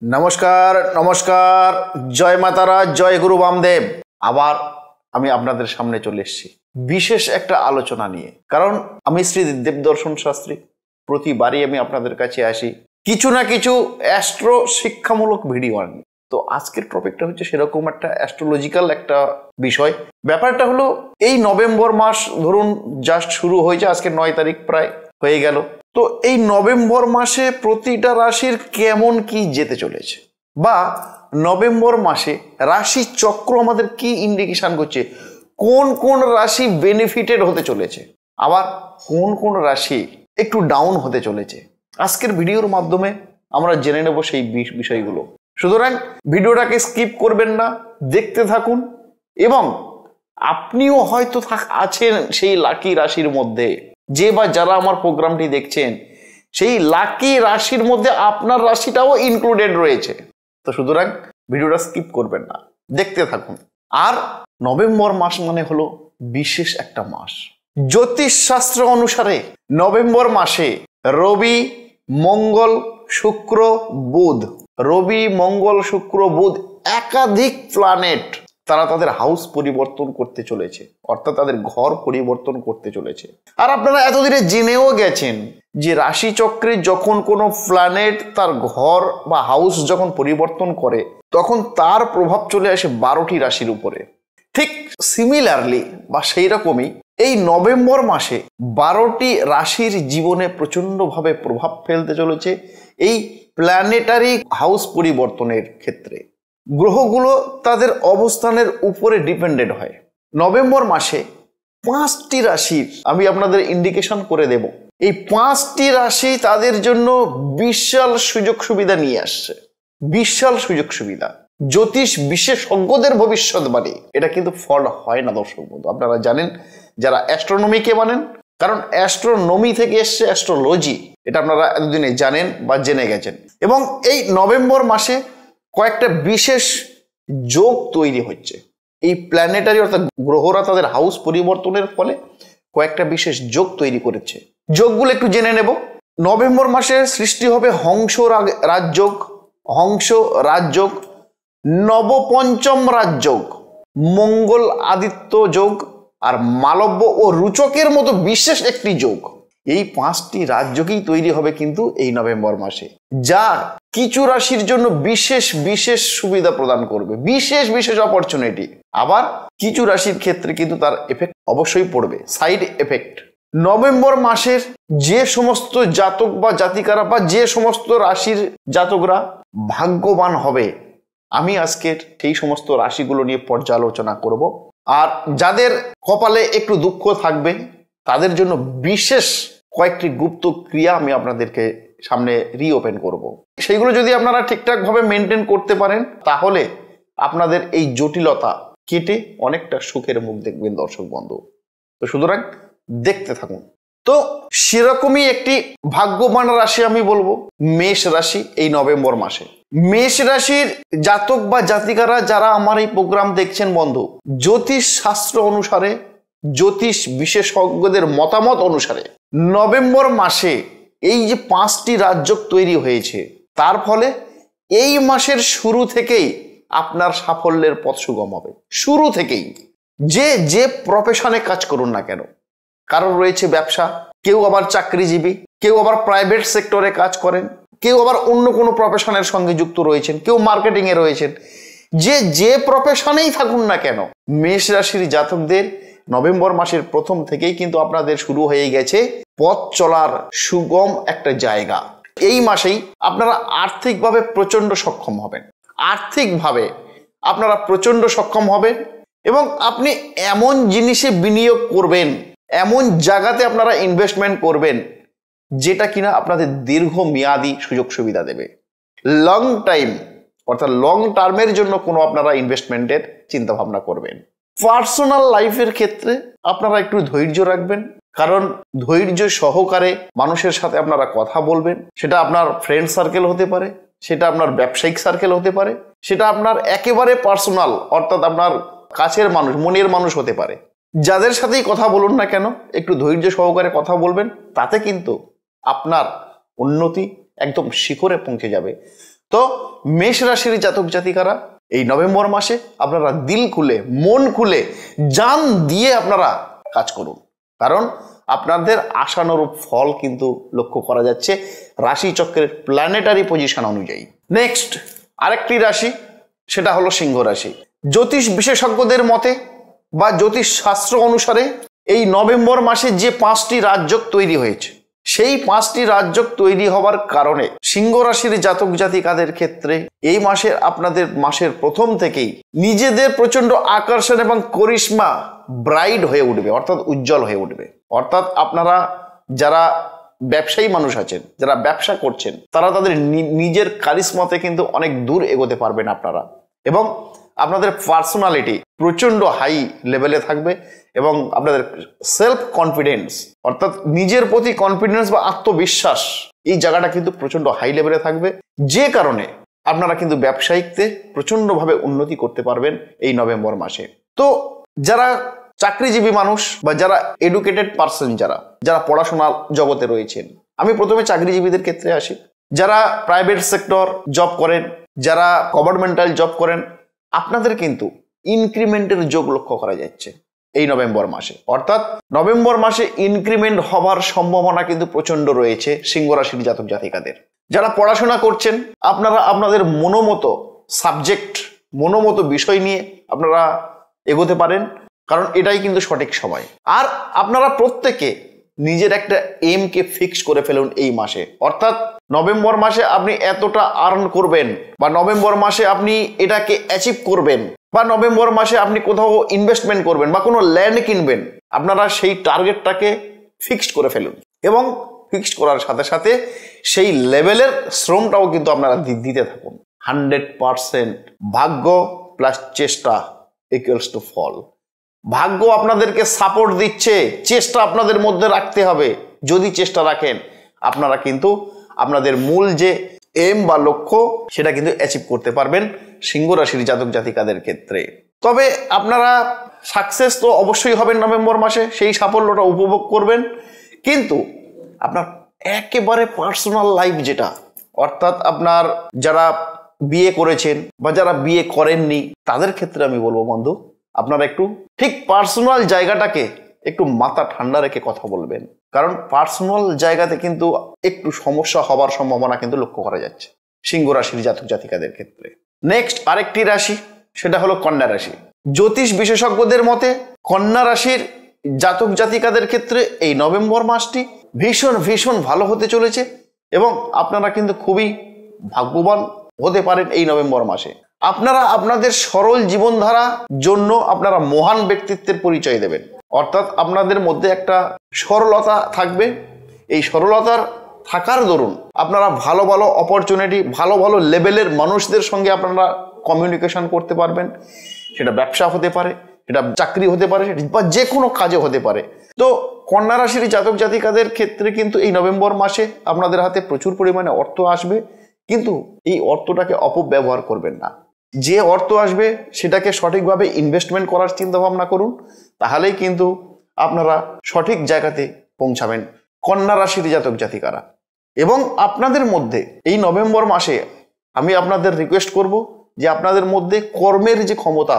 নমস্কার নমস্কার, জয় মাতারা, জয় গুরু বামদেব। আবার আমি আপনাদের সামনে চলে এসেছি বিশেষ একটা আলোচনা নিয়ে। কারণ আমি শ্রী দেবদর্শন শাস্ত্রী, প্রতিবারই আমি আপনাদের কাছে আসি কিছু না কিছু অ্যাস্ট্রো শিক্ষামূলক ভিডিও আনি। তো আজকের টপিকটা হচ্ছে সেরকম একটা অ্যাস্ট্রোলজিক্যাল একটা বিষয়। ব্যাপারটা হলো এই নভেম্বর মাস ধরুন জাস্ট শুরু হয়েছে, আজকে 9 তারিখ প্রায় হয়ে গেল। তো এই নভেম্বর মাসে প্রতিটা রাশির কেমন কি যেতে চলেছে, বা নভেম্বর মাসে রাশি চক্র আমাদের কি ইন্ডিকেশন করছে, কোন কোন রাশি বেনিফিটেড হতে চলেছে, আবার কোন কোন রাশি একটু ডাউন হতে চলেছে, আজকের ভিডিওর মাধ্যমে আমরা জেনে নেব সেই বিষয়গুলো। সুতরাং ভিডিওটাকে স্কিপ করবেন না, দেখতে থাকুন। এবং আপনিও হয়তো আছেন সেই লাকি রাশির মধ্যে, যে বা যারা আমার প্রোগ্রামটি দেখছেন সেই লাকি রাশির মধ্যে আপনার রাশিটাও ইনক্লুডেড রয়েছে। তো সুতরাং ভিডিওটা স্কিপ করবেন না, দেখতে থাকুন। আর নভেম্বর মাস মানে হলো বিশেষ একটা মাস। জ্যোতিষ শাস্ত্র অনুসারে নভেম্বর মাসে রবি, মঙ্গল, শুক্র, বুধ, রবি, মঙ্গল, শুক্র, বুধ একাধিক প্ল্যানেট তারা তাদের হাউস পরিবর্তন করতে চলেছে, অর্থাৎ তাদের ঘর পরিবর্তন করতে চলেছে। আর আপনারা এতদিনে জেনেও গেছেন যে রাশি চক্রে যখন কোনো প্ল্যানেট তার ঘর বা হাউস যখন পরিবর্তন করে তখন তার প্রভাব চলে আসে 12টি রাশির উপরে। ঠিক সিমিলারলি বা সেই রকমই এই নভেম্বর মাসে 12টি রাশির জীবনে প্রচন্ডভাবে প্রভাব ফেলতে চলেছে এই প্ল্যানেটারি হাউস পরিবর্তনের ক্ষেত্রে। গ্রহগুলো তাদের অবস্থানের উপরে ডিপেন্ডেন্ট হয়। নভেম্বর মাসে 5টি রাশির আমি আপনাদের ইন্ডিকেশন করে দেব। এই 5টি রাশি তাদের জন্য বিশাল সুযোগ সুবিধা নিয়ে আসছে, বিশাল সুযোগ সুবিধা। জ্যোতিষ বিশেষজ্ঞদের ভবিষ্যৎবাণী, এটা কিন্তু ফল হয় না দর্শক বন্ধু। আপনারা জানেন যারা অ্যাস্ট্রোনমিকে মানেন, কারণ অ্যাস্ট্রোনমি থেকে এসছে অ্যাস্ট্রোলজি, এটা আপনারা এতদিনে জানেন বা জেনে গেছেন। এবং এই নভেম্বর মাসে কয়েকটা বিশেষ যোগ তৈরি হচ্ছে। এই প্ল্যানেটারি অর্থাৎ গ্রহরা তাদের হাউস পরিবর্তনের ফলে কয়েকটা বিশেষ যোগ তৈরি করেছে। যোগগুলো একটু জেনে নেব। নভেম্বর মাসে সৃষ্টি হবে হংস রাজযোগ, হংস রাজযোগ, নবপঞ্চম রাজযোগ, মঙ্গল আদিত্য যোগ, আর মালব্য ও রুচকের মতো বিশেষ একটি যোগ। এই 5টি রাজযোগই তৈরি হবে কিন্তু এই নভেম্বর মাসে, যা কিছু রাশির জন্য বিশেষ বিশেষ সুবিধা প্রদান করবে, বিশেষ বিশেষ অপরচুনিটি। আবার কিছু রাশির ক্ষেত্রে কিন্তু তার এফেক্ট অবশ্যই পড়বে, সাইড এফেক্ট। নভেম্বর মাসের যে সমস্ত জাতক বা জাতিকারা বা যে সমস্ত রাশির জাতকরা ভাগ্যবান হবে, আমি আজকের সেই সমস্ত রাশিগুলো নিয়ে পর্যালোচনা করব। আর যাদের কপালে একটু দুঃখ থাকবে তাদের জন্য বিশেষ কয়েকটি গুপ্ত ক্রিয়া আমি আপনাদেরকে সামনে রিওপেন করব। সেইগুলো যদি আপনারা ঠিকঠাক ভাবে মেনটেন করতে পারেন তাহলে আপনাদের এই জটিলতা কেটে অনেকটা সুখের মুখ দেখবেন দর্শক বন্ধু। তো সুতরাং দেখতে থাকুন। তো সেরকমই একটি ভাগ্যবান রাশি আমি বলবো মেষ রাশি। এই নভেম্বর মাসে মেষ রাশির জাতক বা জাতিকারা যারা আমার এই প্রোগ্রাম দেখছেন বন্ধু, জ্যোতিষ শাস্ত্র অনুসারে, জ্যোতিষ বিশেষজ্ঞদের মতামত অনুসারে নভেম্বর মাসে এই যে 5টি রাজযোগ তৈরি হয়েছে তার ফলে এই মাসের শুরু থেকেই আপনার সাফল্যের পথ সুগম হবে। শুরু থেকেই যে প্রফেশনে কাজ করুন না কেন, কারণ রয়েছে ব্যবসা, কেউ আবার চাকরিজীবী, কেউ আবার প্রাইভেট সেক্টরে কাজ করেন, কেউ আবার অন্য কোনো প্রফেশনের সঙ্গে যুক্ত রয়েছেন, কেউ মার্কেটিং এ রয়েছেন, যে প্রফেশনেই থাকুন না কেন, মেষ রাশির জাতকদের নভেম্বর মাসের প্রথম থেকেই কিন্তু আপনাদের শুরু হয়ে গেছে পথ চলার সুগম একটা জায়গা। এই মাসেই আপনারা আর্থিকভাবে প্রচন্ড সক্ষম হবেন, আর্থিকভাবে আপনারা প্রচন্ড সক্ষম হবেন এবং আপনি এমন জিনিসে বিনিয়োগ করবেন, এমন জায়গাতে আপনারা ইনভেস্টমেন্ট করবেন যেটা কিনা আপনাদের দীর্ঘমেয়াদী সুযোগ সুবিধা দেবে। লং টাইম অর্থাৎ লং টার্মের জন্য কোনো আপনারা ইনভেস্টমেন্টের চিন্তা ভাবনা করবেন। পার্সোনাল লাইফের ক্ষেত্রে আপনারা একটু ধৈর্য রাখবেন, কারণ ধৈর্য সহকারে মানুষের সাথে আপনারা কথা বলবেন। সেটা আপনার ফ্রেন্ড সার্কেল হতে পারে, সেটা আপনার ব্যবসায়িক সার্কেল হতে পারে, সেটা আপনার একেবারে পার্সোনাল অর্থাৎ আপনার কাছের মানুষ, মনের মানুষ হতে পারে। যাদের সাথেই কথা বলুন না কেন একটু ধৈর্য সহকারে কথা বলবেন, তাতে কিন্তু আপনার উন্নতি একদম শিখরে পৌঁছে যাবে। তো মেষ রাশির জাতক জাতিকারা এই নভেম্বর মাসে আপনারা দিল খুলে, মন খুলে, জান দিয়ে আপনারা কাজ করুন, কারণ আপনাদের আশানুরূপ ফল কিন্তু লক্ষ্য করা যাচ্ছে রাশি চক্রের প্ল্যানেটারি পজিশন অনুযায়ী। নেক্সট আরেকটি রাশি, সেটা হলো সিংহ রাশি। জ্যোতিষ বিশেষজ্ঞদের মতে বা জ্যোতিষ শাস্ত্র অনুসারে এই নভেম্বর মাসে যে 5টি রাজযোগ তৈরি হয়েছে, সেই 5টি রাজযোগ তৈরি হবার কারণে সিংহ রাশির জাতক জাতিকাদের ক্ষেত্রে এই মাসে আপনাদের মাসের প্রথম থেকেই নিজেদের প্রচন্ড আকর্ষণ এবং করিশ্মা ব্রাইট হয়ে উঠবে, অর্থাৎ উজ্জ্বল হয়ে উঠবে। অর্থাৎ আপনারা যারা ব্যবসায়ী মানুষ আছেন, যারা ব্যবসা করছেন, তারা তাদের নিজের কারিশ্মাতে কিন্তু অনেক দূর এগোতে পারবেন আপনারা, এবং আপনাদের পার্সোনালিটি প্রচন্ড হাই লেভেলে থাকবে এবং আপনাদের সেলফ কনফিডেন্স অর্থাৎ নিজের প্রতি কনফিডেন্স বা আত্মবিশ্বাস এই জায়গাটা কিন্তু প্রচন্ড হাই লেভেলে থাকবে, যে কারণে আপনারা কিন্তু ব্যবসায়িকতে প্রচন্ডভাবে উন্নতি করতে পারবেন এই নভেম্বর মাসে। তো যারা চাকরিজীবী মানুষ বা যারা এডুকেটেড পার্সন, যারা পড়াশোনার জগতে রয়েছেন, আমি প্রথমে চাকরিজীবীদের ক্ষেত্রে আসি। যারা প্রাইভেট সেক্টর জব করেন, যারা গভর্নমেন্টাল জব করেন, আপনাদের কিন্তু ইনক্রিমেন্টের যোগ লক্ষ্য করা যাচ্ছে এই নভেম্বর মাসে। অর্থাৎ নভেম্বর মাসে ইনক্রিমেন্ট হবার সম্ভাবনা কিন্তু প্রচন্ড রয়েছে সিংহ রাশির জাতক জাতিকাদের। যারা পড়াশোনা করছেন, আপনারা আপনাদের মনোমতো সাবজেক্ট, মনোমতো বিষয় নিয়ে আপনারা এগোতে পারেন, কারণ এটাই কিন্তু সঠিক সময়। আর আপনারা প্রত্যেকে নিজের একটা এম কে ফিক্স করে ফেলুন এই মাসে। অর্থাৎ নভেম্বর মাসে আপনি এতটা আর্ন করবেন, বা নভেম্বর মাসে আপনি এটাকে অ্যাচিভ করবেন, বা নভেম্বর মাসে আপনি কোথাও ইনভেস্টমেন্ট করবেন বা কোনো ল্যান্ড কিনবেন। আপনারা সেই টার্গেটটাকে ফিক্সড করে ফেলুন এবং ফিক্সড করার সাথে সাথে সেই লেভেলের শ্রমটাও কিন্তু আপনারা দিতে থাকুন। 100% ভাগ্য প্লাস চেষ্টা ইকুয়ালস টু ফল। ভাগ্য আপনাদেরকে সাপোর্ট দিচ্ছে, চেষ্টা আপনাদের মধ্যে রাখতে হবে। যদি চেষ্টা রাখেন, আপনারা কিন্তু আপনাদের মূল যে এম বা লক্ষ্য সেটা কিন্তু অ্যাচিভ করতে পারবেন সিংহ রাশির জাতক জাতিকাদের ক্ষেত্রে। তবে আপনারা সাকসেস তো অবশ্যই হবেন নভেম্বর মাসে, সেই সাফল্যটা উপভোগ করবেন, কিন্তু আপনার একেবারে পার্সোনাল লাইফ যেটা, অর্থাৎ আপনার যারা বিয়ে করেছেন বা যারা বিয়ে করেননি, তাদের ক্ষেত্রে আমি বলবো বন্ধু, আপনারা একটু ঠিক পার্সোনাল জায়গাটাকে একটু মাথা ঠান্ডা রেখে কথা বলবেন, কারণ পার্সোনাল জায়গাতে কিন্তু একটু সমস্যা হবার সম্ভাবনা কিন্তু লক্ষ্য করা যাচ্ছে সিংহ রাশির জাতক জাতিকাদের ক্ষেত্রে। নেক্সট আরেকটি রাশি, সেটা হলো কন্যা রাশি। জ্যোতিষ বিশেষজ্ঞদের মতে কন্যা রাশির জাতক জাতিকাদের ক্ষেত্রে এই নভেম্বর মাসটি ভীষণ ভীষণ ভালো হতে চলেছে এবং আপনারা কিন্তু খুবই ভাগ্যবান হতে পারেন এই নভেম্বর মাসে। আপনারা আপনাদের সরল জীবনধারা জন্য আপনারা মহান ব্যক্তিত্বের পরিচয় দেবেন। অর্থাৎ আপনাদের মধ্যে একটা সরলতা থাকবে। এই সরলতার থাকার দরুন আপনারা ভালো ভালো অপরচুনিটি, ভালো ভালো লেভেলের মানুষদের সঙ্গে আপনারা কমিউনিকেশন করতে পারবেন। সেটা ব্যবসা হতে পারে, সেটা চাকরি হতে পারে, বা যে কোনো কাজে হতে পারে। তো কন্যা রাশির জাতক জাতিকাদের ক্ষেত্রে কিন্তু এই নভেম্বর মাসে আপনাদের হাতে প্রচুর পরিমাণে অর্থ আসবে, কিন্তু এই অর্থটাকে অপব্যবহার করবেন না। যে অর্থ আসবে সেটাকে সঠিকভাবে ইনভেস্টমেন্ট করার চিন্তা ভাবনা করুন, তাহলেই কিন্তু আপনারা সঠিক জায়গাতে পৌঁছাবেন কন্যা রাশির জাতক জাতিকারা। এবং আপনাদের মধ্যে এই নভেম্বর মাসে আমি আপনাদের রিকোয়েস্ট করব যে আপনাদের মধ্যে কর্মের যে ক্ষমতা,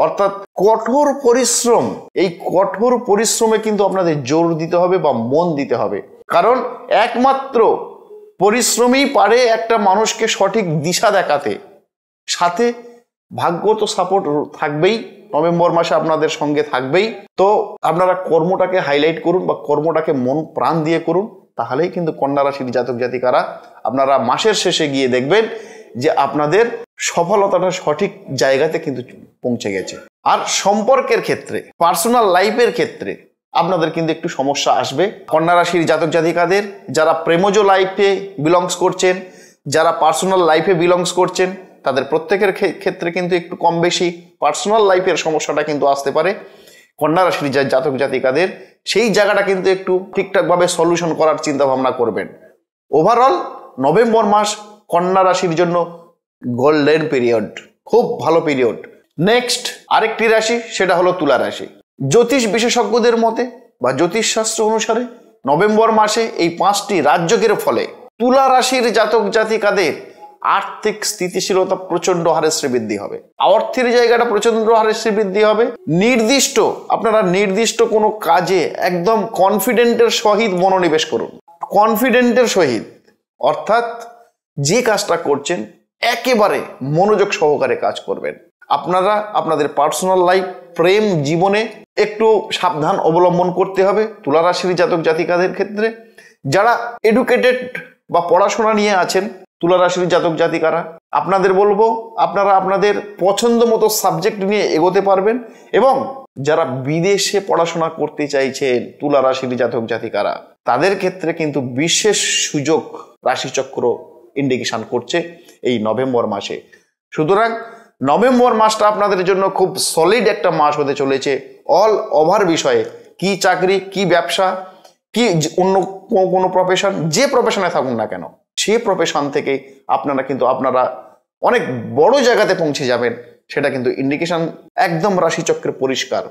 অর্থাৎ কঠোর পরিশ্রম, এই কঠোর পরিশ্রমে কিন্তু আপনাদের জোর দিতে হবে বা মন দিতে হবে, কারণ একমাত্র পরিশ্রমই পারে একটা মানুষকে সঠিক দিশা দেখাতে। সাথে ভাগ্য তো সাপোর্ট থাকবেই, নভেম্বর মাসে আপনাদের সঙ্গে থাকবেই। তো আপনারা কর্মটাকে হাইলাইট করুন বা কর্মটাকে মন প্রাণ দিয়ে করুন, তাহলেই কিন্তু কন্যা রাশির জাতক জাতিকারা আপনারা মাসের শেষে গিয়ে দেখবেন যে আপনাদের সফলতাটা সঠিক জায়গাতে কিন্তু পৌঁছে গেছে। আর সম্পর্কের ক্ষেত্রে, পার্সোনাল লাইফের ক্ষেত্রে আপনাদের কিন্তু একটু সমস্যা আসবে কন্যা রাশির জাতক জাতিকাদের। যারা প্রেমজ লাইফে বিলংস করছেন, যারা পার্সোনাল লাইফে বিলংস করছেন, তাদের প্রত্যেকের ক্ষেত্রে কিন্তু একটু কম বেশি পার্সোনাল লাইফের সমস্যাটা কিন্তু আসতে পারে কন্যা রাশির জাতক জাতিকাদের। সেই জায়গাটা কিন্তু একটু ঠিকঠাকভাবে সলিউশন করার চিন্তা ভাবনা করবেন। ওভারঅল নভেম্বর মাস কন্যা রাশির জন্য গোল্ডেন পিরিয়ড, খুব ভালো পিরিয়ড। নেক্সট আরেকটি রাশি, সেটা হলো তুলা রাশি। জ্যোতিষ বিশেষজ্ঞদের মতে বা জ্যোতিষ শাস্ত্র অনুসারে নভেম্বর মাসে এই 5টি রাজযোগের ফলে তুলা রাশির জাতক জাতিকাদের আর্থিক স্থিতিশীলতা প্রচন্ড হারে শ্রীবৃদ্ধি হবে, অর্থের জায়গাটা প্রচন্ড হারে শ্রীবৃদ্ধি হবে। আপনারা নির্দিষ্ট কোনো কাজে একদম কনফিডেন্টের সহিত মনোনিবেশ করুন, কনফিডেন্টের সহিত, অর্থাৎ যে কাজটা করছেন একেবারে মনোযোগ সহকারে কাজ করবেন। আপনারা আপনাদের পার্সোনাল লাইফ, প্রেম জীবনে একটু সাবধান অবলম্বন করতে হবে তুলা রাশির জাতক জাতিকাদের ক্ষেত্রে। যারা এডুকেটেড বা পড়াশোনা নিয়ে আছেন তুলা রাশির জাতক জাতিকারা, আপনাদের বলবো আপনারা আপনাদের পছন্দ মতো সাবজেক্ট নিয়ে এগোতে পারবেন। এবং যারা বিদেশে পড়াশোনা করতে চাইছেন তুলা রাশির জাতক জাতিকারা, তাদের ক্ষেত্রে কিন্তু বিশেষ সুযোগ রাশিচক্র ইন্ডিকেশন করছে এই নভেম্বর মাসে। সুতরাং নভেম্বর মাসটা আপনাদের জন্য খুব সলিড একটা মাস হতে চলেছে। অল ওভার বিষয়ে, কি চাকরি, কি ব্যবসা, কি অন্য কোনো প্রফেশন, যে প্রফেশনে থাকুন না কেন, সে প্রফেশন থেকে আপনারা অনেক বড় জায়গাতে পৌঁছে যাবেন, সেটা কিন্তু ইন্ডিকেশন একদম রাশিচক্রের পরিষ্কার।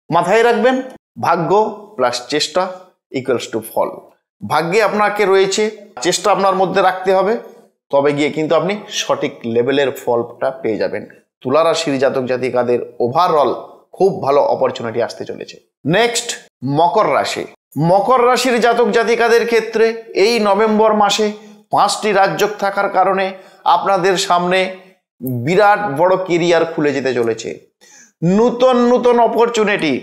মাথায় রাখবেন, ভাগ্য প্লাস চেষ্টা ইকুয়ালস টু ফল। ভাগ্যে আপনাকে রয়েছে, চেষ্টা আপনার মধ্যে রাখতে হবে, তবে গিয়ে কিন্তু আপনি সঠিক লেভেলের ফলটা পেয়ে যাবেন। তুলা রাশির জাতক জাতিকাদের ওভারঅল খুব ভালো অপরচুনিটি আসতে চলেছে। নেক্সট, মকর রাশি। মকর রাশির জাতক জাতিকাদের ক্ষেত্রে এই নভেম্বর মাসে 5টি রাজযোগ থাকার কারণে আপনাদের সামনে বিরাট বড় কেরিয়ার খুলে যেতে চলেছে। নতুন নতুন অপরচুনিটি,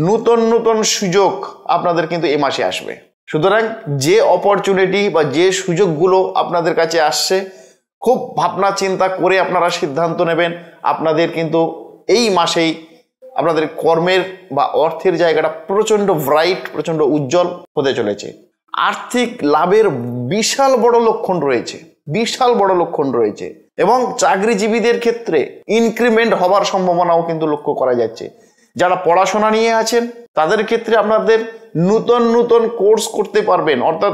নতুন সুযোগ আপনাদের কিন্তু এই মাসে আসবে। সুতরাং যে অপরচুনিটি বা যে সুযোগগুলো আপনাদের কাছে আসছে, খুব ভাবনা চিন্তা করে আপনারা সিদ্ধান্ত নেবেন। আপনাদের কিন্তু এই মাসেই আপনাদের কর্মের বা অর্থের জায়গাটা প্রচন্ড ব্রাইট, প্রচন্ড উজ্জ্বল হতে চলেছে। আর্থিক লাভের বিশাল বড় লক্ষণ রয়েছে এবং চাকরিজীবীদের ক্ষেত্রে ইনক্রিমেন্ট হবার সম্ভাবনাও কিন্তু লক্ষ্য করা যাচ্ছে। যারা পড়াশোনা নিয়ে আছেন তাদের ক্ষেত্রে আপনাদের নতুন কোর্স করতে পারবেন, অর্থাৎ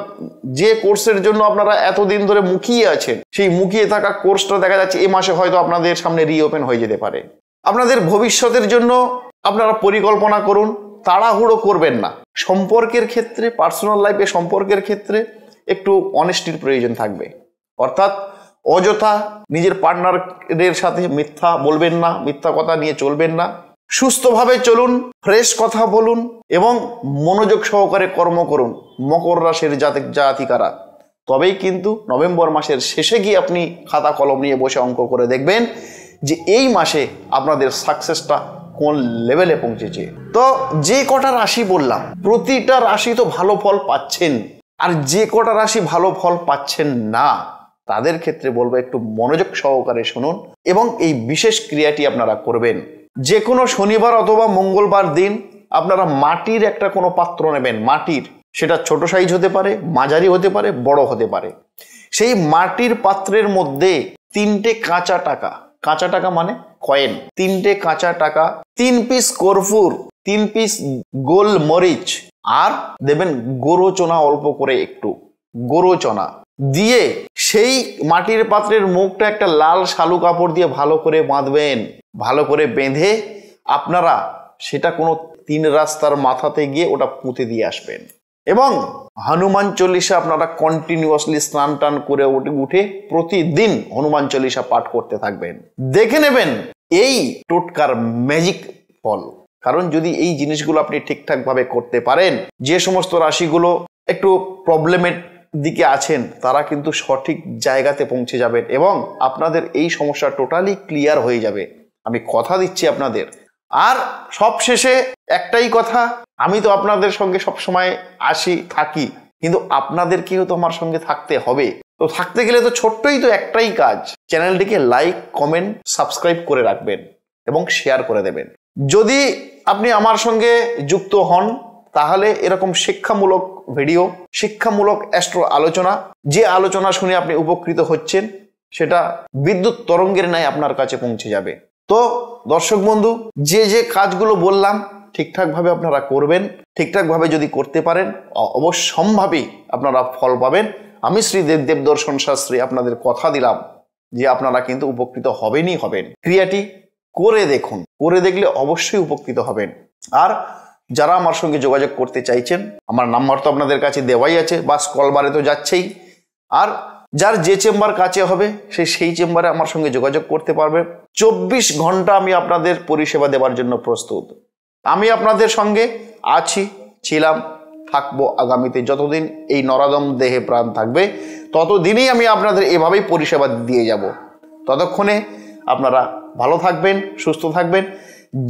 যে কোর্সের জন্য আপনারা এতদিন ধরে মুখিয়ে আছেন, সেই মুখিয়ে থাকা কোর্সটা দেখা যাচ্ছে এই মাসে হয়তো আপনাদের সামনে রিওপেন হয়ে যেতে পারে। আপনাদের ভবিষ্যতের জন্য আপনারা পরিকল্পনা করুন, তাড়াহুড়ো করবেন না। সম্পর্কের ক্ষেত্রে, পার্সোনাল লাইফে সম্পর্কের ক্ষেত্রে একটু অনেস্টির প্রয়োজন থাকবে, অর্থাৎ অযথা নিজের পার্টনারের সাথে মিথ্যা বলবেন না, মিথ্যা কথা নিয়ে চলবেন না। সুস্থভাবে চলুন, ফ্রেশ কথা বলুন এবং মনোযোগ সহকারে কর্ম করুন মকর রাশির জাতক জাতিকারা। তবেই কিন্তু নভেম্বর মাসের শেষে গিয়ে আপনি খাতা কলম নিয়ে বসে অঙ্ক করে দেখবেন যে এই মাসে আপনাদের সাকসেসটা কোন লেভেলে পৌঁছেছে। তো যে কটা রাশি বললাম, প্রতিটা রাশি তো ভালো ফল পাচ্ছেন, আর যে কটা রাশি ভালো ফল পাচ্ছেন না তাদের ক্ষেত্রে বলবো একটু মনোযোগ সহকারে শুনুন এবং এই বিশেষ ক্রিয়াটি আপনারা করবেন। যে কোনো শনিবার অথবা মঙ্গলবার দিন আপনারা মাটির একটা কোনো পাত্র নেবেন, মাটির, সেটা ছোট সাইজ হতে পারে, মাঝারি হতে পারে, বড় হতে পারে। সেই মাটির পাত্রের মধ্যে 3টে কাঁচা টাকা মানে কয়েন, 3টে কাঁচা টাকা, 3 পিস কর্পূর, 3 পিস গোল মরিচ, আর দেবেন গোরচনা, অল্প করে একটু গোরচনা দিয়ে সেই মাটির পাত্রের মুখটা একটা লাল শালু কাপড় দিয়ে ভালো করে বাঁধবেন। ভালো করে বেঁধে আপনারা সেটা কোনো 3 রাস্তার মাথাতে গিয়ে ওটা পুঁতে দিয়ে আসবেন এবং হনুমান চল্লিশা আপনারা কন্টিনিউয়াসলি স্নান টান করে উঠে প্রতিদিন হনুমান চল্লিশা পাঠ করতে থাকবেন। দেখে নেবেন এই টোটকার ম্যাজিক ফল। কারণ যদি এই জিনিসগুলো আপনি ঠিকঠাক ভাবে করতে পারেন, যে সমস্ত রাশিগুলো একটু প্রবলেমের দিকে আছেন তারা কিন্তু সঠিক জায়গাতে পৌঁছে যাবেন এবং আপনাদের এই সমস্যা টোটালি ক্লিয়ার হয়ে যাবে, আমি কথা দিচ্ছি আপনাদের। আর সব শেষে একটাই কথা, আমি তো আপনাদের সঙ্গে সবসময় থাকি, কিন্তু আপনাদেরকেও তো আমার সঙ্গে থাকতে হবে। তো থাকতে গেলে তো ছোট্টই তো একটাই কাজ, চ্যানেলটিকে লাইক, কমেন্ট, সাবস্ক্রাইব করে রাখবেন এবং শেয়ার করে দেবেন। যদি আপনি আমার সঙ্গে যুক্ত হন তাহলে এরকম শিক্ষামূলক ভিডিও, শিক্ষামূলক অ্যাস্ট্রো আলোচনা, যে আলোচনা শুনে আপনি উপকৃত হচ্ছেন সেটা বিদ্যুৎ তরঙ্গের ন্যায় আপনার কাছে পৌঁছে যাবে। তো দর্শক বন্ধু, যে কাজগুলো বললাম ঠিকঠাক ভাবে আপনারা করবেন, ঠিকঠাক ভাবে যদি করতে পারেন অবশ্যম্ভাবী আপনারা ফল পাবেন। আমি শ্রী দেবদর্শন শাস্ত্রী আপনাদের কথা দিলাম যে আপনারা কিন্তু উপকৃত হবেনই হবেন। ক্রিয়াটি করে দেখুন, করে দেখলে অবশ্যই উপকৃত হবেন। আর যারা আমার সঙ্গে যোগাযোগ করতে চাইছেন, আমার নাম্বার তো আপনাদের কাছে দেওয়াই আছে, বা স্ক্রল বারে তো যাচ্ছেই। আর যার যে চেম্বার কাছে হবে সেই চেম্বারে আমার সঙ্গে যোগাযোগ করতে পারবে। 24 ঘন্টা আমি আপনাদের পরিষেবা দেওয়ার জন্য প্রস্তুত। আমি আপনাদের সঙ্গে আছি, ছিলাম, থাকবো আগামীতে। যতদিন এই নরাদম দেহে প্রাণ থাকবে ততদিনই আমি আপনাদের এভাবেই পরিষেবা দিয়ে যাব। ততক্ষণে আপনারা ভালো থাকবেন, সুস্থ থাকবেন।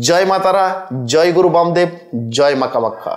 জয় মা তারা, জয় গুরু বামদেব, জয় মা কামাখ্যা।